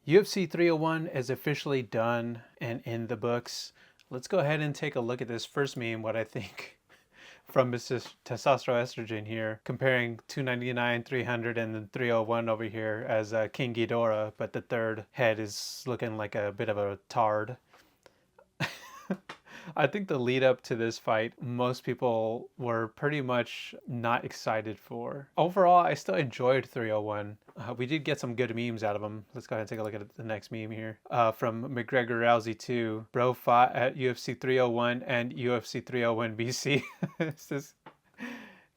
UFC 301 is officially done and in the books. Let's go ahead and take a look at this first meme, what I think from Mr. Testosterone here, comparing 299, 300, and then 301 over here as King Ghidorah, but the third head is looking like a bit of a tard. I think the lead up to this fight, most people were pretty much not excited for. Overall, I still enjoyed 301. We did get some good memes out of him. Let's go ahead and take a look at the next meme here. From McGregor Rousey 2. Bro fought at UFC 301 and UFC 301 BC. It's this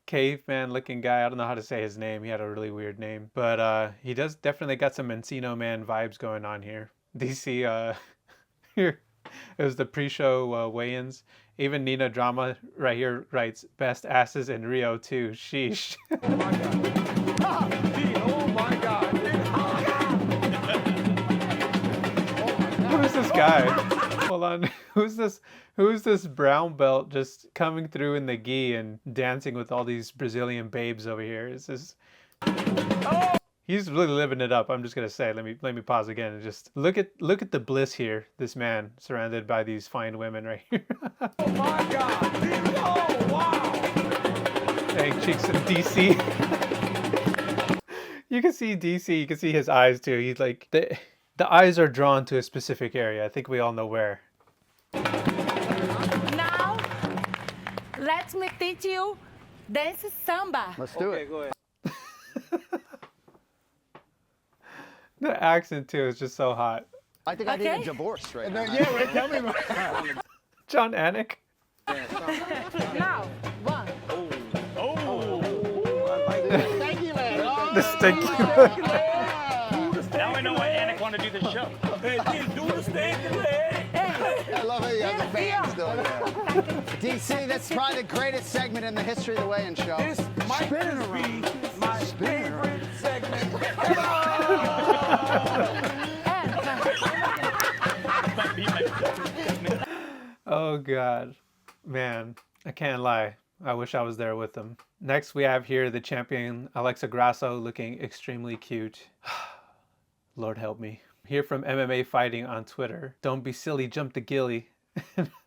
caveman looking guy. I don't know how to say his name. He had a really weird name. But he does definitely got some Encino Man vibes going on here. DC here. It was the pre-show weigh-ins. Even Nina Drama right here writes, best asses in Rio too. Sheesh. Oh my God. Oh my God. Who is this guy? Hold on. Who's this brown belt just coming through in the gi and dancing with all these Brazilian babes over here? Is this... Oh! He's really living it up. I'm just gonna say. Let me pause again and just look at the bliss here. This man surrounded by these fine women right here. Oh my God! Oh wow! Dang cheeks of DC. You can see DC. You can see his eyes too. He's like the eyes are drawn to a specific area. I think we all know where. Now, let me teach you dance samba. Let's do it. Go ahead. The accent too is just so hot. I think I need a divorce right now. Yeah, right. Tell me about John Anik. Now, one. Thank you, man. The stinky. Now I know why Anik wanted to do this show. Hey, do the stinky leg. I love how you have the fans doing that. DC, that's probably the greatest segment in the history of the weigh-in show. This might just be my favorite segment. Oh God, man, I can't lie. I wish I was there with them. Next we have here the champion Alexa Grasso looking extremely cute. Lord help me. Here from MMA Fighting on Twitter. Don't be silly, jump the gilly.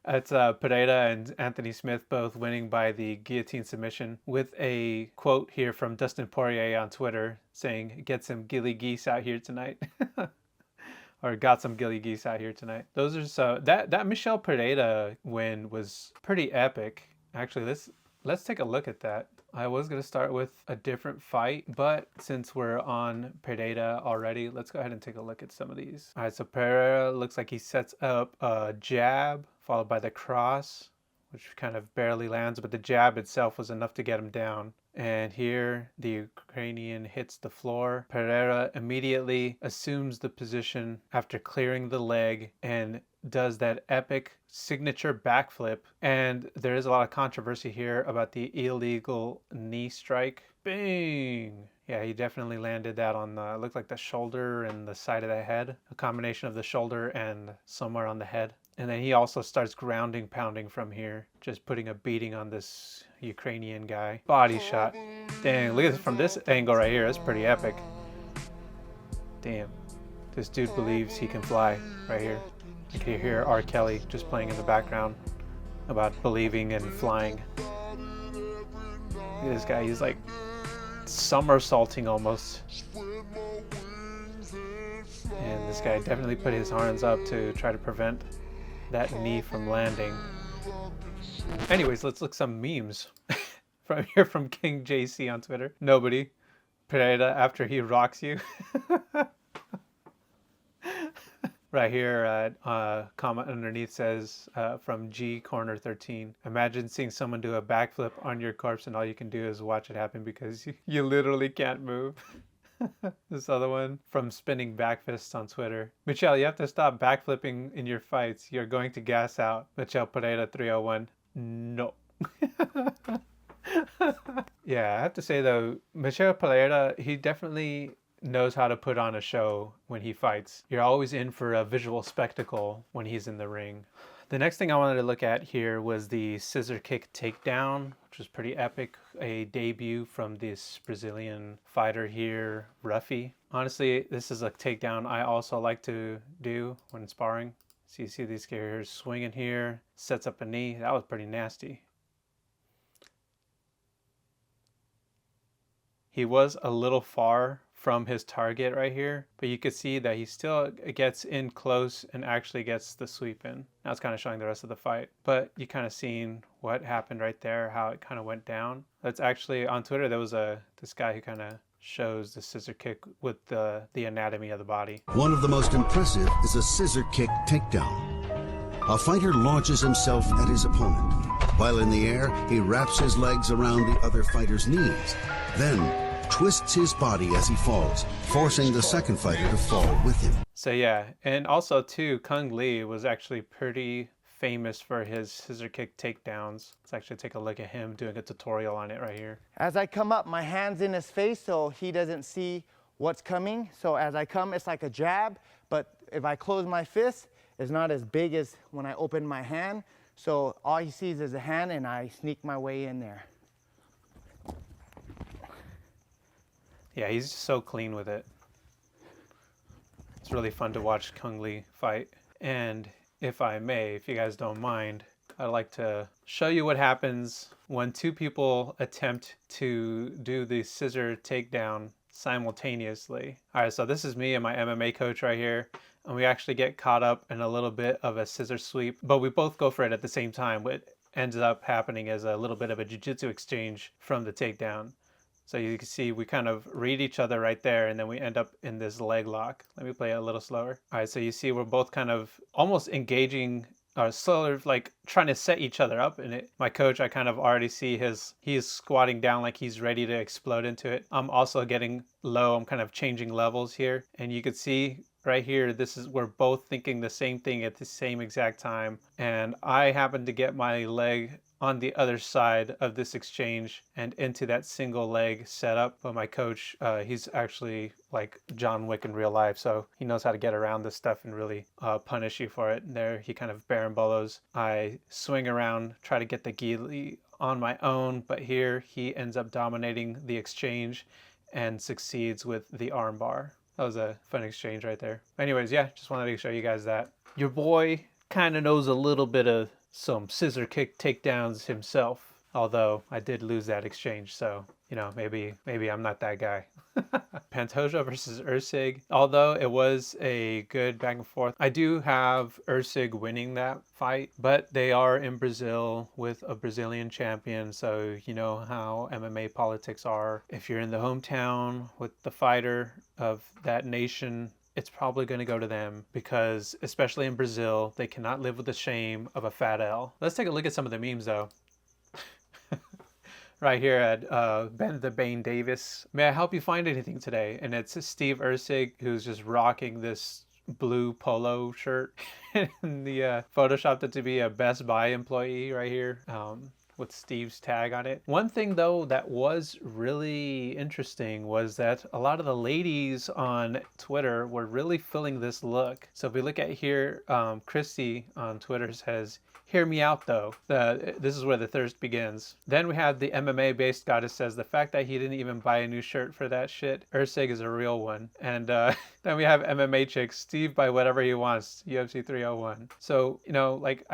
It's Periera and Anthony Smith both winning by the guillotine submission, with a quote here from Dustin Poirier on Twitter saying, get some gilly geese out here tonight. Or got some gilly geese out here tonight. Those are so that Michel Periera win was pretty epic. Actually, let's take a look at that. I was gonna start with a different fight, but since we're on Periera already, let's go ahead and take a look at some of these. All right, so Periera looks like he sets up a jab followed by the cross, which kind of barely lands, but the jab itself was enough to get him down. And here the Ukrainian hits the floor. Periera immediately assumes the position after clearing the leg and does that epic signature backflip. And there is a lot of controversy here about the illegal knee strike. Bang! Yeah, he definitely landed that on the, it looked like the shoulder and the side of the head. A combination of the shoulder and somewhere on the head. And then he also starts grounding pounding from here, just putting a beating on this Ukrainian guy. Body shot. Dang, look at this from this angle right here. That's pretty epic. Damn. This dude believes he can fly right here. You can hear R. Kelly just playing in the background about believing and flying. Look at this guy. He's like somersaulting almost. And this guy definitely put his arms up to try to prevent that knee from landing. Anyways, let's look some memes from here from King JC on Twitter. Nobody. Periera after he rocks you. Right here, comment underneath says from G Corner 13. Imagine seeing someone do a backflip on your corpse and all you can do is watch it happen because you literally can't move. This other one from Spinning Backfists on Twitter. Michel, you have to stop backflipping in your fights. You're going to gas out. Michel Periera 301. No. Yeah, I have to say though, Michel Periera, he definitely knows how to put on a show when he fights. You're always in for a visual spectacle when he's in the ring. The next thing I wanted to look at here was the scissor kick takedown, which was pretty epic. A debut from this Brazilian fighter here, Ruffy. Honestly, this is a takedown I also like to do when sparring. So you see these guys swinging here, sets up a knee. That was pretty nasty. He was a little far from his target right here, but you could see that he still gets in close and actually gets the sweep in. Now it's kind of showing the rest of the fight, but you kind of seen what happened right there, how it kind of went down. That's actually on Twitter. There was this guy who kind of shows the scissor kick with the anatomy of the body. One of the most impressive is a scissor kick takedown. A fighter launches himself at his opponent. While in the air, he wraps his legs around the other fighter's knees, then twists his body as he falls, forcing the second fighter to fall with him. So yeah, and also too, Kung Lee was actually pretty famous for his scissor kick takedowns. Let's actually take a look at him doing a tutorial on it right here. As I come up, my hand's in his face so he doesn't see what's coming. So as I come, it's like a jab, but if I close my fist, it's not as big as when I open my hand. So all he sees is a hand and I sneak my way in there. Yeah, he's just so clean with it. It's really fun to watch Kung Lee fight. And if I may, if you guys don't mind, I'd like to show you what happens when two people attempt to do the scissor takedown simultaneously. All right, so this is me and my MMA coach right here. And we actually get caught up in a little bit of a scissor sweep, but we both go for it at the same time. What ends up happening is a little bit of a jiu-jitsu exchange from the takedown. So you can see we kind of read each other right there, and then we end up in this leg lock. Let me play it a little slower. All right, so you see we're both kind of almost engaging, sort of like trying to set each other up in it. My coach, I kind of already see he's squatting down like he's ready to explode into it. I'm also getting low. I'm kind of changing levels here. And you could see right here, we're both thinking the same thing at the same exact time. And I happen to get my leg on the other side of this exchange and into that single leg setup. But my coach, he's actually like John Wick in real life, so he knows how to get around this stuff and really punish you for it. And there he kind of barambolos. I swing around, try to get the gi on my own, but here he ends up dominating the exchange and succeeds with the arm bar. That was a fun exchange right there. Anyways, yeah, just wanted to show you guys that. Your boy kind of knows a little bit of some scissor kick takedowns himself, although I did lose that exchange, so you know, maybe I'm not that guy. Pantoja versus Erceg, although it was a good back and forth, I do have Erceg winning that fight, but they are in Brazil with a Brazilian champion, so you know how MMA politics are. If you're in the hometown with the fighter of that nation, it's probably going to go to them because, especially in Brazil, they cannot live with the shame of a fat L. Let's take a look at some of the memes, though. Right here at Ben the Bane Davis. May I help you find anything today? And it's Steve Erceg, who's just rocking this blue polo shirt. And the photoshopped it to be a Best Buy employee right here. With Steve's tag on it. One thing though that was really interesting was that a lot of the ladies on Twitter were really feeling this look. So if we look at here, Christy on Twitter says, "Hear me out though. This is where the thirst begins." Then we have the MMA based goddess says, "The fact that he didn't even buy a new shirt for that shit. Erceg is a real one." And then we have MMA chicks, "Steve buy whatever he wants, UFC 301. So, you know, like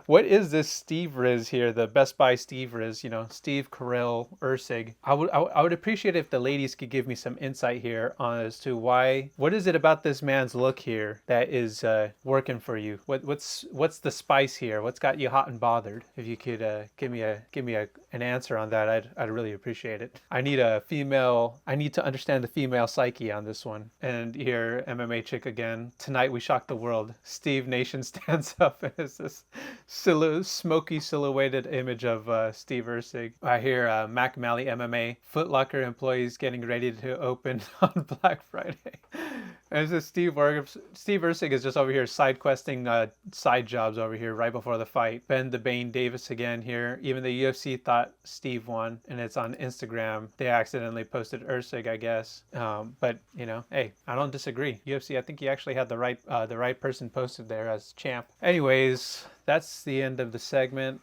what is this Steve Rizz here? The Best Buy Steve Rizz, you know, Steve, Carell, Erceg. I would appreciate if the ladies could give me some insight here on as to what is it about this man's look here that is working for you? What's the spice here? What's got you hot and bothered? If you could give me an answer on that, I'd really appreciate it. I need to understand the female psyche on this one. And here, MMA chick again. "Tonight we shock the world. Steve Nation stands up," and it's this smoky silhouetted image of Steve Erceg. I hear Mac Malley MMA, Foot Locker employees getting ready to open on Black Friday. And this is Steve Erceg is just over here side questing side jobs over here right before the fight. Ben the Bane Davis again here. Even the UFC thought Steve won, and it's on Instagram. They accidentally posted Erceg, I guess. But you know, hey, I don't disagree. UFC, I think he actually had the right person posted there as champ. Anyways, that's the end of the segment.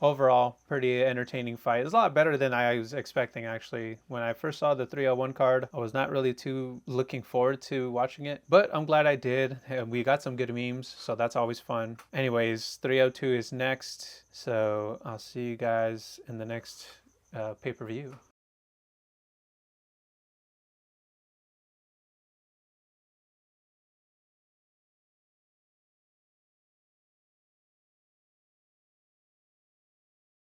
Overall, pretty entertaining fight. It's a lot better than I was expecting, actually. When I first saw the 301 card, I was not really too looking forward to watching it, but I'm glad I did. And we got some good memes, so that's always fun. Anyways, 302 is next, so I'll see you guys in the next pay-per-view.